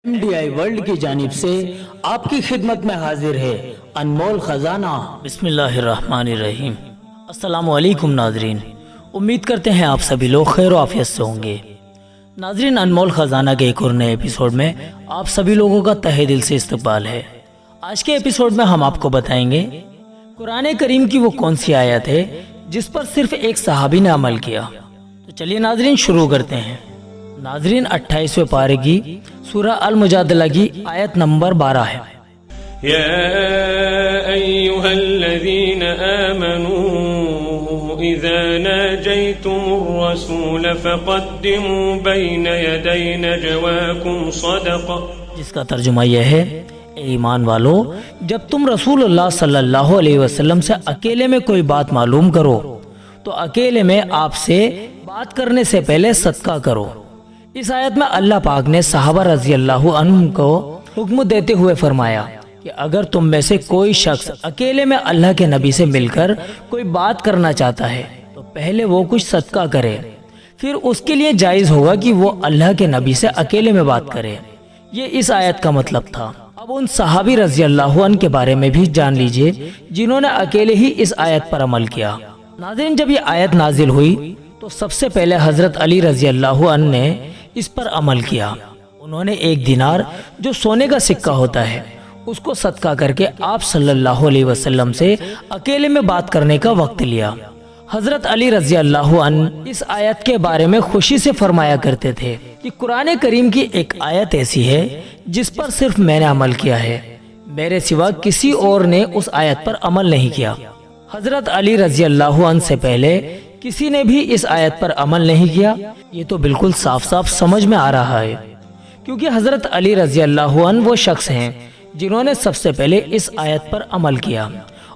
MDI world की जानिब से आपकी खिदमत में हाजिर है अनमोल खजाना। बिस्मिल्लाहिर्रहमानिर्रहीम। अस्सलामु अलैकुम नाजरीन, उम्मीद करते हैं आप सभी लोग खैर आफियत से होंगे। नाजरीन, अनमोल खजाना के एक और नए एपिसोड में आप सभी लोगों का तहे दिल से इस्तकबाल है। आज के एपिसोड में हम आपको बताएंगे कुरान करीम की वो कौन सी आयत है जिस पर सिर्फ एक सहाबी ने अमल किया। तो चलिए नाजरीन शुरू करते हैं। नाजरीन, 28वें पारे की सूरह अल मुजादला की आयत नंबर 12 है। या अय्युहल्लज़ीन आमनू इज़ा नाजयतुमुर रसूल फक़द्दिमू बैन यदै नजवाकुम सदक़ा, जिसका तर्जुमा यह है, ए ईमान वालो, जब तुम रसूलुल्लाह सल्लल्लाहु अलैहि वसल्लम से अकेले में कोई बात मालूम करो तो अकेले में आपसे बात करने से पहले सदका करो। इस आयत में अल्लाह पाक ने सहाबा रजी अल्लाह अन्हुम को हुक्म देते हुए फरमाया कि अगर तुम में से कोई शख्स अकेले में अल्लाह के नबी से मिलकर कोई बात करना चाहता है तो पहले वो कुछ सदका करे, फिर उसके लिए जायज होगा कि वो अल्लाह के नबी से अकेले में बात करे। ये इस आयत का मतलब था। अब उन सहाबी रजी अल्लाह अन्हु के बारे में भी जान लीजिए जिन्होंने अकेले ही इस आयत पर अमल किया। नाज़रीन, जब ये आयत नाजिल हुई तो सबसे पहले हजरत अली रजी अल्लाह अन्हु ने इस पर अमल किया। उन्होंने एक दिनार जो सोने का सिक्का होता है उसको सदका करके आप सल्लल्लाहु अलैहि वसल्लम से अकेले में बात करने का वक्त लिया। हजरत अली रजी अल्लाह अन्हु इस आयत के बारे में खुशी से फरमाया करते थे कि कुरान करीम की एक आयत ऐसी है जिस पर सिर्फ मैंने अमल किया है, मेरे सिवा किसी और ने उस आयत पर अमल नहीं किया। हजरत अली रजी अल्लाह अन्हु से पहले किसी ने भी इस आयत पर अमल नहीं किया। ये तो बिल्कुल साफ साफ समझ में आ रहा है, क्योंकि हजरत अली रजी अल्लाह अन्हु वो शख्स हैं जिन्होंने सबसे पहले इस आयत पर अमल किया,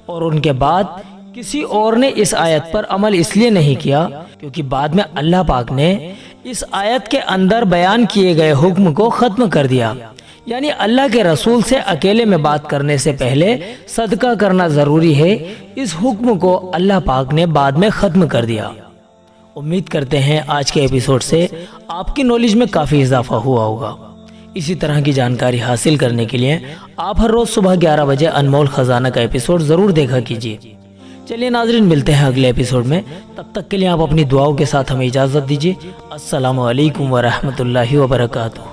और उनके बाद किसी और ने इस आयत पर अमल इसलिए नहीं किया क्योंकि बाद में अल्लाह पाक ने इस आयत के अंदर बयान किए गए हुक्म को खत्म कर दिया। यानी अल्लाह के रसूल से अकेले में बात करने से पहले सदका करना जरूरी है, इस हुक्म को अल्लाह पाक ने बाद में खत्म कर दिया। उम्मीद करते हैं आज के एपिसोड से आपकी नॉलेज में काफ़ी इजाफा हुआ होगा। इसी तरह की जानकारी हासिल करने के लिए आप हर रोज़ सुबह 11 बजे अनमोल खजाना का एपिसोड ज़रूर देखा कीजिए। चलिए नाजरीन, मिलते हैं अगले एपिसोड में। तब तक के लिए आप अपनी दुआओं के साथ हमें इजाज़त दीजिए। अस्सलामु अलैकुम व रहमतुल्लाहि व बरकातुहू।